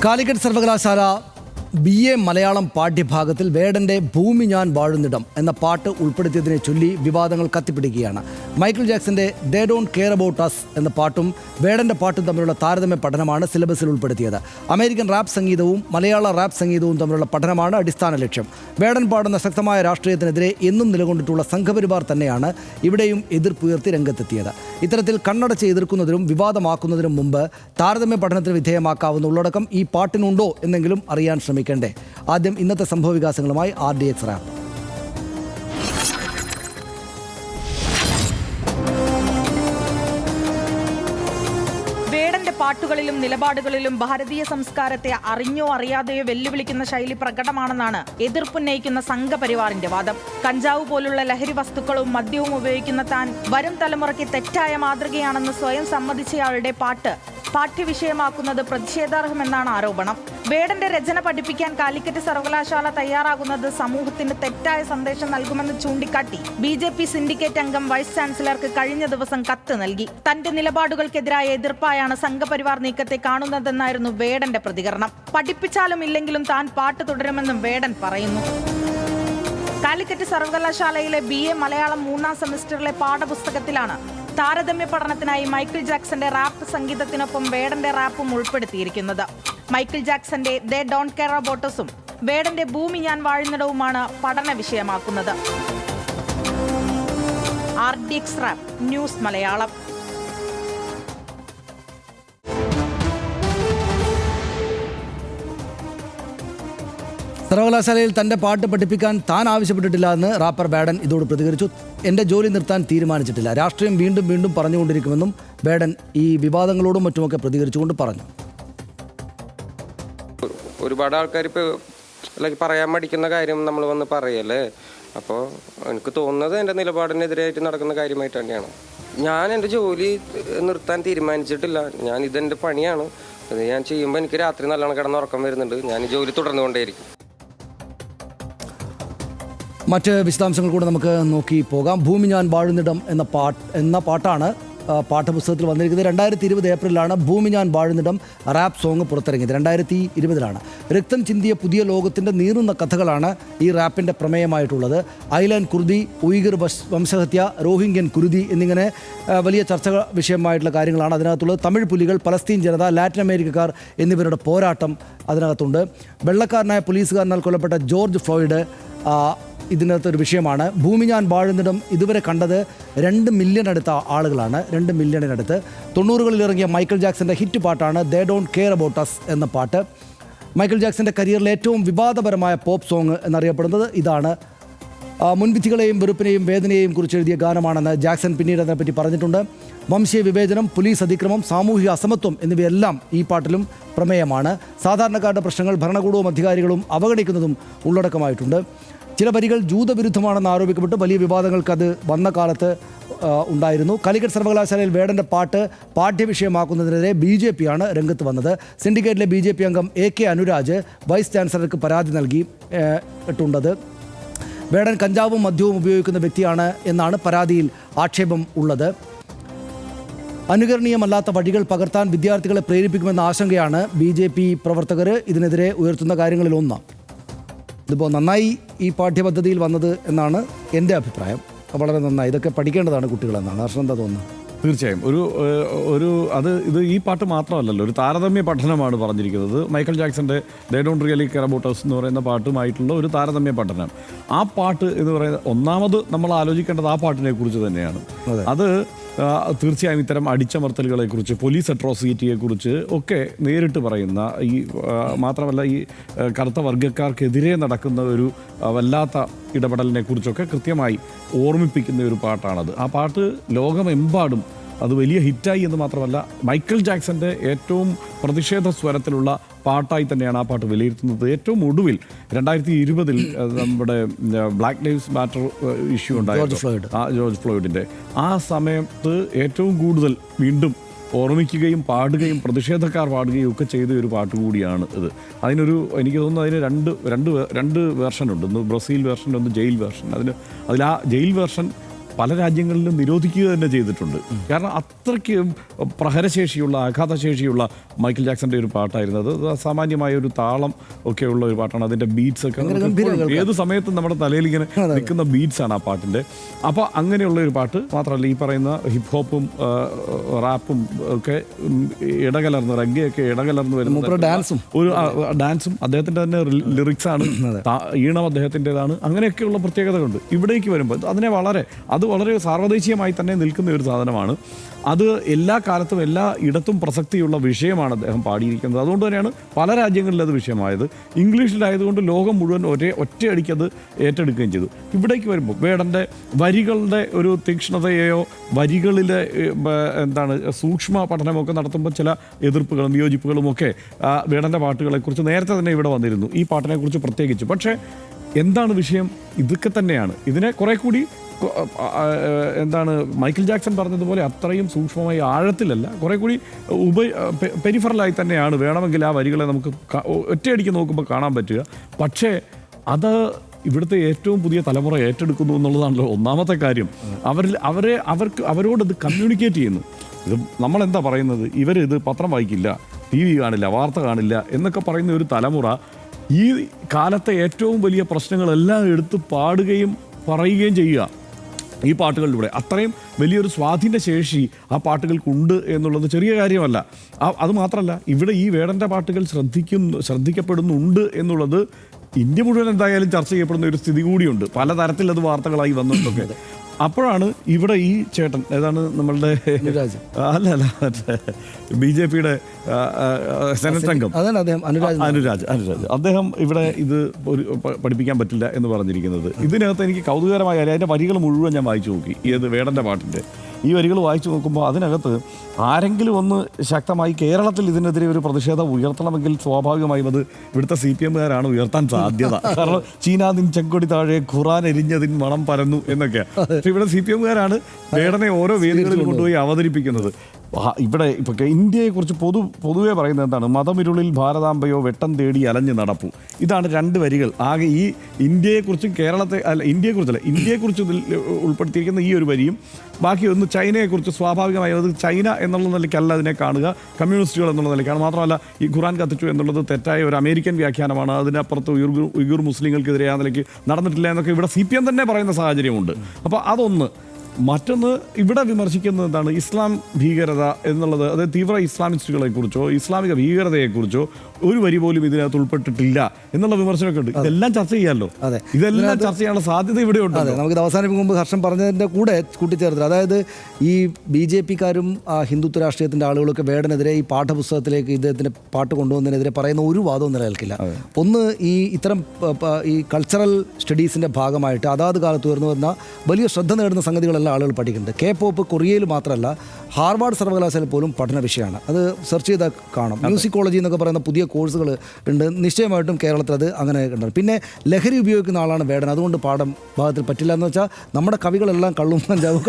കാലിക്കറ്റ് സർവകലാശാല BA മലയാളം പാഠ്യഭാഗത്തിൽ വേടൻ്റെ ഭൂമി ഞാൻ വാഴുന്നിടം എന്ന പാട്ട് ഉൾപ്പെടുത്തിയതിനെ ചൊല്ലി വിവാദങ്ങൾ കത്തിപ്പിടിക്കുകയാണ്. മൈക്കിൾ ജാക്സന്റെ they don't care about us എന്ന പാട്ടും വേടൻ്റെ പാട്ടും തമ്മിലുള്ള താരതമ്യ പഠനമാണ് സിലബസിൽ ഉൾപ്പെടുത്തിയത്. അമേരിക്കൻ റാപ്പ് സംഗീതവും മലയാള റാപ്പ് സംഗീതവും തമ്മിലുള്ള പഠനമാണ് അടിസ്ഥാന ലക്ഷ്യം. വേടൻ പാടുന്ന ശക്തമായ രാഷ്ട്രീയത്തിനെതിരെ എന്നും നിലകൊണ്ടിട്ടുള്ള സംഘപരിവാർ തന്നെയാണ് ഇവിടെയും എതിർപ്പുയർത്തി രംഗത്തെത്തിയത്. ഇത്തരത്തിൽ കണ്ണടച്ച് എതിർക്കുന്നതിനും വിവാദമാക്കുന്നതിനും മുമ്പ് താരതമ്യ പഠനത്തിന് വിധേയമാക്കാവുന്ന ഉള്ളടക്കം ഈ പാട്ടിനുണ്ടോ എന്നെങ്കിലും അറിയാൻ ശ്രമിക്കണ്ടേ? ആദ്യം ഇന്നത്തെ സംഭവ വികാസങ്ങളുമായി RDX റാപ്പ്. വേടന്റെ പാട്ടുകളിലും നിലപാടുകളിലും ഭാരതീയ സംസ്കാരത്തെ അറിഞ്ഞോ അറിയാതെയോ വെല്ലുവിളിക്കുന്ന ശൈലി പ്രകടമാണെന്നാണ് എതിർപ്പുന്നയിക്കുന്ന സംഘപരിവാറിന്റെ വാദം. കഞ്ചാവ് പോലുള്ള ലഹരി വസ്തുക്കളും മദ്യവും ഉപയോഗിക്കുന്ന താൻ വരും തലമുറയ്ക്ക് തെറ്റായ മാതൃകയാണെന്ന് സ്വയം സമ്മതിച്ചയാളുടെ പാട്ട് പാഠ്യവിഷയമാക്കുന്നത് പ്രതിഷേധാർഹമെന്നാണ് ആരോപണം. വേടന്റെ രചന പഠിപ്പിക്കാൻ കാലിക്കറ്റ് സർവകലാശാല തയ്യാറാകുന്നത് സമൂഹത്തിന് തെറ്റായ സന്ദേശം നൽകുമെന്ന് ചൂണ്ടിക്കാട്ടി BJP സിൻഡിക്കേറ്റ് അംഗം വൈസ് ചാൻസലർക്ക് കഴിഞ്ഞ ദിവസം കത്ത് നൽകി. തന്റെ നിലപാടുകൾക്കെതിരായ എതിർപ്പായാണ് സംഘപരിവാർ നീക്കത്തെ കാണുന്നതെന്നായിരുന്നു വേടന്റെ പ്രതികരണം. പഠിപ്പിച്ചാലും ഇല്ലെങ്കിലും താൻ പാട്ട് തുടരുമെന്നും വേടൻ പറയുന്നു. കാലിക്കറ്റ് സർവകലാശാലയിലെ BA മലയാളം 3ാം സെമസ്റ്ററിലെ പാഠപുസ്തകത്തിലാണ് താരതമ്യ പഠനത്തിനായി മൈക്കിൾ ജാക്സന്റെ റാപ്പ് സംഗീതത്തിനൊപ്പം വേടന്റെ റാപ്പും ഉൾപ്പെടുത്തിയിരിക്കുന്നത്. മൈക്കിൾ ജാക്സന്റെ ദേ ഡോണ്ട് കെയർ അബൌട്ട് അസും വേടന്റെ ഭൂമി ഞാൻ വാഴുന്നിടവുമാണ് പഠന വിഷയമാക്കുന്നത്. RDX rap news Malayalam. സർവകലാശാലയിൽ തൻ്റെ പാട്ട് പഠിപ്പിക്കാൻ താൻ ആവശ്യപ്പെട്ടിട്ടില്ല എന്ന് റാപ്പർ വേടൻ ഇതോട് പ്രതികരിച്ചു. എൻ്റെ ജോലി നിർത്താൻ തീരുമാനിച്ചിട്ടില്ല, രാഷ്ട്രീയം വീണ്ടും വീണ്ടും പറഞ്ഞുകൊണ്ടിരിക്കുമെന്നും വേടൻ ഈ വിവാദങ്ങളോടും മറ്റുമൊക്കെ പ്രതികരിച്ചുകൊണ്ട് പറഞ്ഞു. ഒരുപാട് ആൾക്കാർ ഇപ്പോൾ പറയാൻ മടിക്കുന്ന കാര്യം നമ്മൾ വന്ന് പറയല്ലേ. അപ്പോൾ എനിക്ക് തോന്നുന്നത് എൻ്റെ നിലപാടിനെതിരായിട്ട് നടക്കുന്ന കാര്യമായിട്ട് തന്നെയാണ്. ഞാൻ എൻ്റെ ജോലി നിർത്താൻ തീരുമാനിച്ചിട്ടില്ല. ഇതെൻ്റെ പണിയാണ്. ഇത് ഞാൻ ചെയ്യുമ്പോൾ എനിക്ക് രാത്രി നല്ലോണം കിടന്നുറക്കം വരുന്നുണ്ട്. ഞാൻ ഈ ജോലി തുടർന്നുകൊണ്ടേയിരിക്കും. മറ്റ് വിശദാംശങ്ങൾ കൂടെ നമുക്ക് നോക്കി പോകാം. ഭൂമി ഞാൻ വാഴുന്നിടം എന്ന പാട്ടാണ് പാഠപുസ്തകത്തിൽ വന്നിരിക്കുന്നത്. 2020 ഏപ്രിലാണ് ഭൂമി ഞാൻ വാഴുന്നിടം റാപ്പ് സോങ് പുറത്തിറങ്ങിയത്. 2020 രക്തം ചിന്തിയ പുതിയ ലോകത്തിൻ്റെ നീറുന്ന കഥകളാണ് ഈ റാപ്പിൻ്റെ പ്രമേയമായിട്ടുള്ളത്. ഐലാൻഡ് കുർദി, ഉയ്ഗർ വംശഹത്യ, റോഹിംഗ്യൻ കുരുതി എന്നിങ്ങനെ വലിയ ചർച്ച വിഷയമായിട്ടുള്ള കാര്യങ്ങളാണ് അതിനകത്തുള്ളത്. തമിഴ് പുലികൾ, പലസ്തീൻ ജനത, ലാറ്റിൻ അമേരിക്കക്കാർ എന്നിവരുടെ പോരാട്ടം അതിനകത്തുണ്ട്. വെള്ളക്കാരനായ പോലീസുകാരനാൽ കൊല്ലപ്പെട്ട ജോർജ് ഫ്ലോയിഡ് ഇതിനകത്തൊരു വിഷയമാണ്. ഭൂമി ഞാൻ വാഴുന്നിടം ഇതുവരെ കണ്ടത് 2 മില്യൺ അടുത്ത ആളുകളാണ്. 2 മില്യണിനടുത്ത്. 90കളിൽ ഇറങ്ങിയ മൈക്കിൾ ജാക്സന്റെ ഹിറ്റ് പാട്ടാണ് they don't care about us എന്ന പാട്ട്. മൈക്കിൾ ജാക്സന്റെ കരിയറിലെ ഏറ്റവും വിവാദപരമായ പോപ്പ് സോങ് എന്നറിയപ്പെടുന്നത് ഇതാണ്. മുൻവിധികളെയും വെറുപ്പിനെയും വേദനയെയും കുറിച്ച് എഴുതിയ ഗാനമാണെന്ന് ജാക്സൺ പിന്നീട് അതിനെപ്പറ്റി പറഞ്ഞിട്ടുണ്ട്. വംശീയ വിവേചനം, പോലീസ് അതിക്രമം, സാമൂഹിക അസമത്വം എന്നിവയെല്ലാം ഈ പാട്ടിലും പ്രമേയമാണ്. സാധാരണക്കാരുടെ പ്രശ്നങ്ങൾ ഭരണകൂടവും അധികാരികളും അവഗണിക്കുന്നതും ഉള്ളടക്കമായിട്ടുണ്ട്. ചില വരികൾ ജൂതവിരുദ്ധമാണെന്ന് ആരോപിക്കപ്പെട്ട് വലിയ വിവാദങ്ങൾക്ക് അത് വന്ന കാലത്ത് ഉണ്ടായിരുന്നു. കാലിക്കറ്റ് സർവകലാശാലയിൽ വേടൻ്റെ പാട്ട് പാഠ്യവിഷയമാക്കുന്നതിനെതിരെ BJP ആണ് രംഗത്ത് വന്നത്. സിൻഡിക്കേറ്റിലെ BJP അംഗം AK അനുരാജ് വൈസ് ചാൻസലർക്ക് പരാതി നൽകിയിട്ടുണ്ടത്. വേടൻ കഞ്ചാവും മദ്യവും ഉപയോഗിക്കുന്ന വ്യക്തിയാണ് എന്നാണ് പരാതിയിൽ ആക്ഷേപം ഉള്ളത്. അനുകരണീയമല്ലാത്ത വഴികൾ പകർത്താൻ വിദ്യാർത്ഥികളെ പ്രേരിപ്പിക്കുമെന്ന ആശങ്കയാണ് BJP പ്രവർത്തകർ ഇതിനെതിരെ ഉയർത്തുന്ന കാര്യങ്ങളിലൊന്ന്. ഇതിപ്പോൾ നന്നായി ഈ പാഠ്യപദ്ധതിയിൽ വന്നത് എന്നാണ് എൻ്റെ അഭിപ്രായം. വളരെ നന്നായി, ഇതൊക്കെ പഠിക്കേണ്ടതാണ് കുട്ടികളെന്നാണ്. ഹർഷൻ എന്താ തോന്നുന്നത്? തീർച്ചയായും ഇത് ഈ പാട്ട് മാത്രമല്ലല്ലോ, ഒരു താരതമ്യ പഠനമാണ് പറഞ്ഞിരിക്കുന്നത്. മൈക്കിൾ ജാക്സന്റെ they don't really care about us എന്ന് പറയുന്ന പാട്ടുമായിട്ടുള്ള ഒരു താരതമ്യ പഠനം. ആ പാട്ട് എന്ന് പറയുന്നത് ഒന്നാമത് നമ്മൾ ആലോചിക്കേണ്ടത് ആ പാട്ടിനെ കുറിച്ച് തന്നെയാണ്. അത് തീർച്ചയായും ഇത്തരം അടിച്ചമർത്തലുകളെക്കുറിച്ച്, പോലീസ് അട്രോസിറ്റിയെക്കുറിച്ച് ഒക്കെ നേരിട്ട് പറയുന്ന, ഈ മാത്രമല്ല ഈ കറുത്ത വർഗ്ഗക്കാർക്കെതിരെ നടക്കുന്ന ഒരു വല്ലാത്ത ഇടപെടലിനെ കുറിച്ചൊക്കെ കൃത്യമായി ഓർമ്മിപ്പിക്കുന്ന ഒരു പാട്ടാണത്. ആ പാട്ട് ലോകമെമ്പാടും അത് വലിയ ഹിറ്റായി എന്ന് മാത്രമല്ല, മൈക്കിൾ ജാക്സന്റെ ഏറ്റവും പ്രതിഷേധ സ്വരത്തിലുള്ള പാട്ടായി തന്നെയാണ് ആ പാട്ട് വിലയിരുത്തുന്നത്. ഏറ്റവും ഒടുവിൽ 2020 നമ്മുടെ ബ്ലാക്ക് ലൈവ്സ് മാറ്റർ ഇഷ്യൂ ഉണ്ടായിരുന്നു, ജോർജ് ഫ്ലോയിഡിൻ്റെ. ആ സമയത്ത് ഏറ്റവും കൂടുതൽ വീണ്ടും ഓർമ്മിക്കുകയും പാടുകയും പ്രതിഷേധക്കാർ പാടുകയും ഒക്കെ ചെയ്ത ഒരു പാട്ട് കൂടിയാണ് ഇത്. എനിക്ക് തോന്നുന്നു അതിന് രണ്ട് വേർഷൻ ഉണ്ട്. ഒന്ന് ബ്രസീൽ വേർഷൻ, ഒന്ന് ജയിൽ വേർഷൻ. അതിൽ ആ ജയിൽ വേർഷൻ പല രാജ്യങ്ങളിലും നിരോധിക്കുക തന്നെ ചെയ്തിട്ടുണ്ട്. കാരണം അത്രയ്ക്ക് പ്രഹരശേഷിയുള്ള ആഘാതശേഷിയുള്ള മൈക്കിൾ ജാക്സന്റെ ഒരു പാട്ടായിരുന്നു അത്. സാമാന്യമായ ഒരു താളം ഒക്കെ ഉള്ള ഒരു പാട്ടാണ്. അതിന്റെ ബീറ്റ്സ് ഒക്കെ ഏത് സമയത്തും നമ്മുടെ തലയിൽ ഇങ്ങനെ നിൽക്കുന്ന ബീറ്റ്സ് ആണ് ആ പാട്ടിന്റെ. അപ്പോൾ അങ്ങനെയുള്ള ഒരു പാട്ട് മാത്രമല്ല, ഈ പറയുന്ന ഹിപ്പ് ഹോപ്പും റാപ്പും ഒക്കെ ഇടകലർന്ന് റഗ്ഗയൊക്കെ ഇടകലർന്ന് വരുന്ന ഡാൻസും അദ്ദേഹത്തിന്റെ തന്നെ ലിറിക്സ് ആണ്, ഈണം അദ്ദേഹത്തിൻ്റെതാണ്. അങ്ങനെയൊക്കെയുള്ള പ്രത്യേകതകളുണ്ട്. ഇവിടേക്ക് വരുമ്പോൾ അത് വളരെ സാർവദേശീയമായി തന്നെ നിൽക്കുന്ന ഒരു സാധനമാണ്. അത് എല്ലാ കാലത്തും എല്ലാ ഇടത്തും പ്രസക്തിയുള്ള വിഷയമാണ് അദ്ദേഹം പാടിയിരിക്കുന്നത്. അതുകൊണ്ട് തന്നെയാണ് പല രാജ്യങ്ങളിലും അത് വിഷയമായത്. ഇംഗ്ലീഷിലായതുകൊണ്ട് ലോകം മുഴുവൻ ഒറ്റയടിക്ക് അത് ഏറ്റെടുക്കുകയും ചെയ്തു. ഇവിടേക്ക് വരുമ്പോൾ വേടൻ്റെ വരികളുടെ ഒരു തീക്ഷ്ണതയെയോ വരികളിലെ സൂക്ഷ്മ പഠനമൊക്കെ നടത്തുമ്പോൾ ചില എതിർപ്പുകളും വിയോജിപ്പുകളും ഒക്കെ വേടൻ്റെ പാട്ടുകളെക്കുറിച്ച് നേരത്തെ തന്നെ ഇവിടെ വന്നിരുന്നു, ഈ പാട്ടിനെക്കുറിച്ച് പ്രത്യേകിച്ച്. പക്ഷേ എന്താണ് വിഷയം? ഇതൊക്കെ തന്നെയാണ്. ഇതിനെ കുറെ കൂടി മൈക്കിൾ ജാക്സൺ പറഞ്ഞതുപോലെ അത്രയും സൂക്ഷ്മമായി ആഴത്തിലല്ല, കുറെ കൂടി പെരിഫറലായി തന്നെയാണ് വേണമെങ്കിൽ ആ വരികളെ നമുക്ക് ഒറ്റയടിക്ക് നോക്കുമ്പോൾ കാണാൻ പറ്റുക. പക്ഷേ അത് ഇവിടുത്തെ ഏറ്റവും പുതിയ തലമുറ ഏറ്റെടുക്കുന്നു എന്നുള്ളതാണല്ലോ ഒന്നാമത്തെ കാര്യം. അവരോട് ഇത് കമ്മ്യൂണിക്കേറ്റ് ചെയ്യുന്നു. ഇത് നമ്മളെന്താ പറയുന്നത്, ഇവരിത് പത്രം വായിക്കില്ല, TV കാണില്ല, വാർത്ത കാണില്ല എന്നൊക്കെ പറയുന്ന ഒരു തലമുറ ഈ കാലത്തെ ഏറ്റവും വലിയ പ്രശ്നങ്ങളെല്ലാം എടുത്ത് പാടുകയും പറയുകയും ചെയ്യുക ഈ പാട്ടുകളിലൂടെ. അത്രയും വലിയൊരു സ്വാധീന ശേഷി ആ പാട്ടുകൾക്കുണ്ട് എന്നുള്ളത് ചെറിയ കാര്യമല്ല. അതുമാത്രമല്ല, ഇവിടെ ഈ വേടൻ്റെ പാട്ടുകൾ ശ്രദ്ധിക്കപ്പെടുന്നുണ്ട് എന്നുള്ളത് ഇന്ത്യ മുഴുവൻ എന്തായാലും ചർച്ച ചെയ്യപ്പെടുന്ന ഒരു സ്ഥിതി കൂടിയുണ്ട്. പലതരത്തിൽ അത് വാർത്തകളായി വന്നിട്ടൊക്കെ. അപ്പോഴാണ് ഇവിടെ ഈ ചേട്ടൻ നമ്മളുടെ അല്ല BJP-യുടെ സെനറ്റ് അംഗം അനുരാജ് അദ്ദേഹം ഇവിടെ ഇത് പഠിപ്പിക്കാൻ പറ്റില്ല എന്ന് പറഞ്ഞിരിക്കുന്നത്. ഇതിനകത്ത് എനിക്ക് കൗതുകകരമായ അതിൻ്റെ വരികൾ മുഴുവൻ ഞാൻ വായിച്ചു നോക്കി. വേടൻ്റെ പാട്ടിൻ്റെ ഈ വരികൾ വായിച്ചു നോക്കുമ്പോൾ അതിനകത്ത് ആരെങ്കിലും ഒന്ന് ശക്തമായി കേരളത്തിൽ ഇതിനെതിരെ ഒരു പ്രതിഷേധം ഉയർത്തണമെങ്കിൽ സ്വാഭാവികമായും അത് ഇവിടുത്തെ CPM-കാരാണ് ഉയർത്താൻ സാധ്യത. കാരണം ചീനാദിൻ ചെങ്കൊടി താഴെ ഖുറാൻ എരിഞ്ഞതിൻ മണം പരന്നു എന്നൊക്കെ. പക്ഷെ ഇവിടെ CPM-കാരാണ് വേടനെ ഓരോ വേദികളിൽ കൊണ്ടുപോയി അവതരിപ്പിക്കുന്നത്. ഇവിടെ ഇപ്പോൾ ഇന്ത്യയെക്കുറിച്ച് പൊതുവെ പറയുന്നത് എന്താണ്? മതമിരുളിൽ ഭാരതാംബയോ വെട്ടം തേടി അലഞ്ഞ് നടപ്പു. ഇതാണ് 2 വരികൾ ആകെ ഈ ഇന്ത്യയെക്കുറിച്ചും ഇന്ത്യയെക്കുറിച്ച് ഉൾപ്പെടുത്തിയിരിക്കുന്ന ഈ ഒരു വരിയും. ബാക്കി ഒന്ന് ചൈനയെക്കുറിച്ച് സ്വാഭാവികമായും അത് ചൈന എന്നുള്ള നിലയ്ക്കല്ല അതിനെ കാണുക, കമ്മ്യൂണിസ്റ്റുകൾ എന്നുള്ള നിലയ്ക്കാണ്. മാത്രമല്ല ഈ ഖുറാൻ കത്തിച്ചു എന്നുള്ളത് തെറ്റായ ഒരു അമേരിക്കൻ വ്യാഖ്യാനമാണ്. അതിനപ്പുറത്ത് ഉയ്ഗൂർ മുസ്ലിങ്ങൾക്കെതിരെ ആ നിലയ്ക്ക് നടന്നിട്ടില്ല എന്നൊക്കെ ഇവിടെ CPM തന്നെ പറയുന്ന സാഹചര്യമുണ്ട്. അപ്പോൾ അതൊന്ന്. മറ്റൊന്ന്, ഇവിടെ വിമർശിക്കുന്നത് എന്താണ്? ഇസ്ലാം ഭീകരത എന്നുള്ളത്, അതായത് തീവ്ര ഇസ്ലാമിസ്റ്റുകളെക്കുറിച്ചോ ഇസ്ലാമിക ഭീകരതയെക്കുറിച്ചോ ഒരു വരി പോലും ഇതിനകത്ത് ഉൾപ്പെട്ടിട്ടില്ല എന്നുള്ള വിമർശനമൊക്കെ ഉണ്ട്. ഇതെല്ലാം ചർച്ച ചെയ്യാമല്ലോ. ഇതെല്ലാം ചർച്ച ചെയ്യാനുള്ള സാധ്യത ഇവിടെ ഉണ്ട്. നമുക്ക് അവസാനിപ്പിക്കും മുമ്പ് ഹർഷൻ പറഞ്ഞതിൻ്റെ കൂടെ കൂട്ടിച്ചേർത്തത്, അതായത് ഈ BJP-കാരും ഹിന്ദുത്വ രാഷ്ട്രീയത്തിൻ്റെ ആളുകളൊക്കെ വേടനെതിരെ ഈ പാഠപുസ്തകത്തിലേക്ക് ഇദ്ദേഹത്തിൻ്റെ പാട്ട് കൊണ്ടുവന്നതിനെതിരെ പറയുന്ന ഒരു വാദവും നിലനിൽക്കില്ല. ഒന്ന്, ഇത്തരം ഈ കൾച്ചറൽ സ്റ്റഡീസിൻ്റെ ഭാഗമായിട്ട് അതാത് കാലത്ത് ഉയർന്നു വന്ന വലിയ ശ്രദ്ധ നേടുന്ന സംഗതികളെല്ലാം ആളുകൾ പഠിക്കുന്നുണ്ട്. K-pop കൊറിയയിൽ മാത്രമല്ല ഹാർവാർഡ് സർവകലാശാലയിൽ പോലും പഠന വിഷയമാണ്. അത് സെർച്ച് ചെയ്താൽ കാണാം. മ്യൂസിക്കോളജി എന്നൊക്കെ പറയുന്ന പുതിയ കോഴ്സുകൾ ഉണ്ട്. നിശ്ചയമായിട്ടും കേരളത്തിൽ അത് അങ്ങനെ ഉണ്ട്. പിന്നെ ലഹരി ഉപയോഗിക്കുന്ന ആളാണ് വേടൻ. അതുകൊണ്ട് പാഠം ഭാഗത്തിൽ പറ്റില്ല എന്ന് വെച്ചാൽ നമ്മുടെ കവികളെല്ലാം കള്ളും കഞ്ചാവും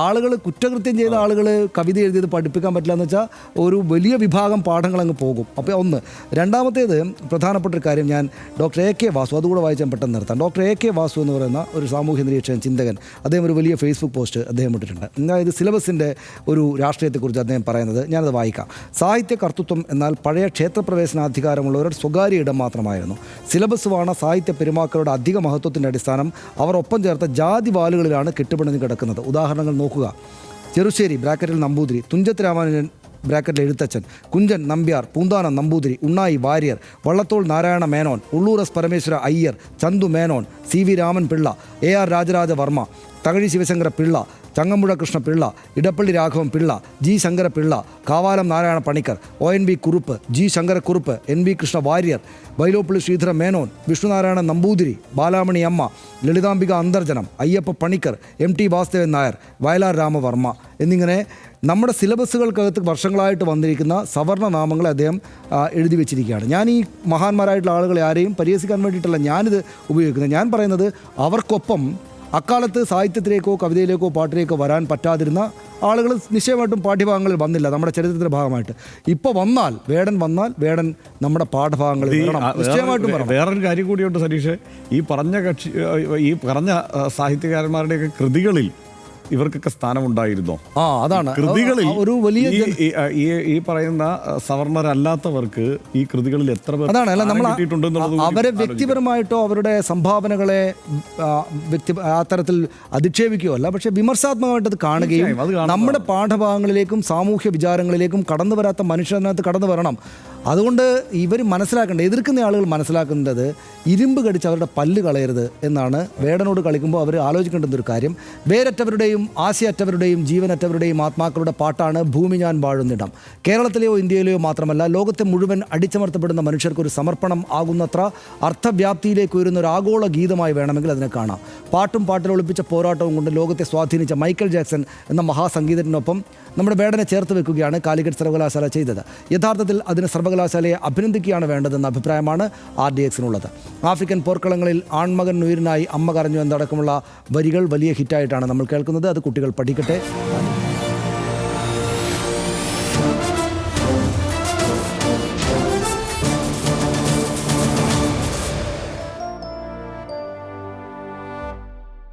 ആളുകൾ കുറ്റകൃത്യം ചെയ്ത ആളുകൾ കവിത എഴുതിയത് പഠിപ്പിക്കാൻ പറ്റില്ല എന്ന് വെച്ചാൽ ഒരു വലിയ വിഭാഗം പാഠങ്ങൾ അങ്ങ് പോകും. അപ്പോൾ ഒന്ന്. രണ്ടാമത്തേത് പ്രധാനപ്പെട്ട ഒരു കാര്യം, ഞാൻ ഡോക്ടർ AK വാസു, അതുകൂടെ വായിച്ചാൽ പെട്ടെന്ന് നിർത്താം. ഡോക്ടർ AK വാസു എന്ന് പറയുന്ന ഒരു സാമൂഹ്യ നിരീക്ഷകൻ, ചിന്തകൻ, അദ്ദേഹം ഒരു വലിയ ഫേസ്ബുക്ക് പോസ്റ്റ് അദ്ദേഹം ഇട്ടിട്ടുണ്ട്. അതായത് സിലബസിൻ്റെ ഒരു രാഷ്ട്രീയത്തെക്കുറിച്ച് അദ്ദേഹം പറയുന്നത്, ഞാനത് വായിക്കാം. സാഹിത്യ കർത്തൃത്വം എന്നാൽ പഴയ ക്ഷേത്രപ്രവേശനാധികാരമുള്ളവരുടെ സ്വകാര്യ ഇടം മാത്രമായിരുന്നു. സിലബസ് വാണ സാഹിത്യ പെരുമാക്കളുടെ അധിക മഹത്വത്തിൻ്റെ അടിസ്ഥാനം അവർ ഒപ്പം ചേർത്ത ജാതി വാലുകളിലാണ് കെട്ടുപിണഞ്ഞ് കിടക്കുന്നത്. ഉദാഹരണങ്ങൾ നോക്കുക. ചെറുശ്ശേരി ബ്രാക്കറ്റിൽ നമ്പൂതിരി, തുഞ്ചത്ത് രാമാനുജൻ ബ്രാക്കറ്റിൽ Ezhuthachan, Kunchan Nambiar, Poonthanam Namboothiri, Unnayi Warrier, Vallathol Narayana Menon, Ulloor S Parameswara Iyer, Chandu Menon, CV Raman Pillai, AR Rajaraja Varma, Thakazhi Sivasankara Pillai, Changampuzha Krishnapillai, Edappally Raghavan Pillai, G Sankarapillai, Kavalam Narayana Panicker, ONV Kurup, G Sankarakurup, NV Krishna Warrier, Vyloppilly Sreedhara Menon, Vishnunarayana Namboothiri, Balamani Amma, Lalithambika Antharjanam, Ayyappa Panicker, MT Vasudevan Nair, Vayalar Ramavarma എന്നിങ്ങനെ നമ്മുടെ സിലബസുകൾക്കകത്ത് വർഷങ്ങളായിട്ട് വന്നിരിക്കുന്ന സവർണ നാമങ്ങളെ അദ്ദേഹം എഴുതി വെച്ചിരിക്കുകയാണ്. ഞാൻ ഈ മഹാന്മാരായിട്ടുള്ള ആളുകളെ ആരെയും പരിഹസിക്കാൻ വേണ്ടിയിട്ടല്ല ഞാനിത് ഉപയോഗിക്കുന്നത്. ഞാൻ പറയുന്നത് അവർക്കൊപ്പം അക്കാലത്ത് സാഹിത്യത്തിലേക്കോ കവിതയിലേക്കോ പാട്ടിലേക്കോ വരാൻ പറ്റാതിരുന്ന ആളുകൾ നിശ്ചയമായിട്ടും പാഠ്യഭാഗങ്ങളിൽ വന്നില്ല നമ്മുടെ ചരിത്രത്തിൻ്റെ ഭാഗമായിട്ട്. ഇപ്പോൾ വന്നാൽ വേടൻ നമ്മുടെ പാഠഭാഗങ്ങളിൽ വരണം, നിശ്ചയമായിട്ടും വരണം. വേറൊരു കാര്യം കൂടിയുണ്ട് സതീഷ്, ഈ പറഞ്ഞ സാഹിത്യകാരന്മാരുടെയൊക്കെ കൃതികളിൽ ഇവർക്കൊക്കെ സ്ഥാനമുണ്ടായിരുന്നോ? അതാണ് കൃതികളിൽ ഒരു വലിയ ഈ പറയുന്ന സവർണരല്ലാത്തവർക്ക് ഈ കൃതികളിൽ എത്ര പേർ അതാണ് അല്ല നമ്മൾ കിട്ടിയിട്ടുണ്ടെന്നുള്ളത് അവരെ വ്യക്തിപരമായിട്ടോ അവരുടെ സംഭാവനകളെ ആ തരത്തിൽ അധിക്ഷേപിക്കുകയോ അല്ല, പക്ഷേ വിമർശാത്മകമായിട്ട് അത് കാണുകയും നമ്മുടെ പാഠഭാഗങ്ങളിലേക്കും സാമൂഹ്യ വിചാരങ്ങളിലേക്കും കടന്നു വരാത്ത മനുഷ്യനകത്ത് കടന്നു വരണം. അതുകൊണ്ട് ഇവർ മനസ്സിലാക്കേണ്ടത്, എതിർക്കുന്ന ആളുകൾ മനസ്സിലാക്കേണ്ടത് ഇരുമ്പ് കടിച്ച് അവരുടെ പല്ല് കളയരുത് എന്നാണ്. വേടനോട് കളിക്കുമ്പോൾ അവർ ആലോചിക്കേണ്ടുന്ന ഒരു കാര്യം, വേരറ്റവരുടെയും ആശയറ്റവരുടെയും ജീവനറ്റവരുടെയും ആത്മാക്കളുടെ പാട്ടാണ് ഭൂമി ഞാൻ വാഴുന്നിടം. കേരളത്തിലെയോ ഇന്ത്യയിലെയോ മാത്രമല്ല, ലോകത്തെ മുഴുവൻ അടിച്ചമർത്തപ്പെടുന്ന മനുഷ്യർക്കൊരു സമർപ്പണം ആകുന്നത്ര അർത്ഥവ്യാപ്തിയിലേക്ക് ഉയരുന്ന ഒരു ആഗോള ഗീതമായി വേണമെങ്കിൽ അതിനെ കാണാം. പാട്ടും പാട്ടിൽ ഒളിപ്പിച്ച പോരാട്ടവും കൊണ്ട് ലോകത്തെ സ്വാധീനിച്ച മൈക്കൽ ജാക്സൺ എന്ന മഹാസംഗീതത്തിനൊപ്പം നമ്മുടെ വേടനെ ചേർത്ത് വെക്കുകയാണ് കാലിക്കറ്റ് സർവകലാശാല ചെയ്തത്. യഥാർത്ഥത്തിൽ അതിന് സർവകലാശാലയെ അഭിനന്ദിക്കുകയാണ് വേണ്ടതെന്ന അഭിപ്രായമാണ് RDXനുള്ളത്. ആഫ്രിക്കൻ പോർക്കളങ്ങളിൽ ആൺമകൻ ഉയരിനായി അമ്മ കരഞ്ഞു എന്നടക്കമുള്ള വരികൾ വലിയ ഹിറ്റായിട്ടാണ് നമ്മൾ കേൾക്കുന്നത്. അത് കുട്ടികൾ പഠിക്കട്ടെ.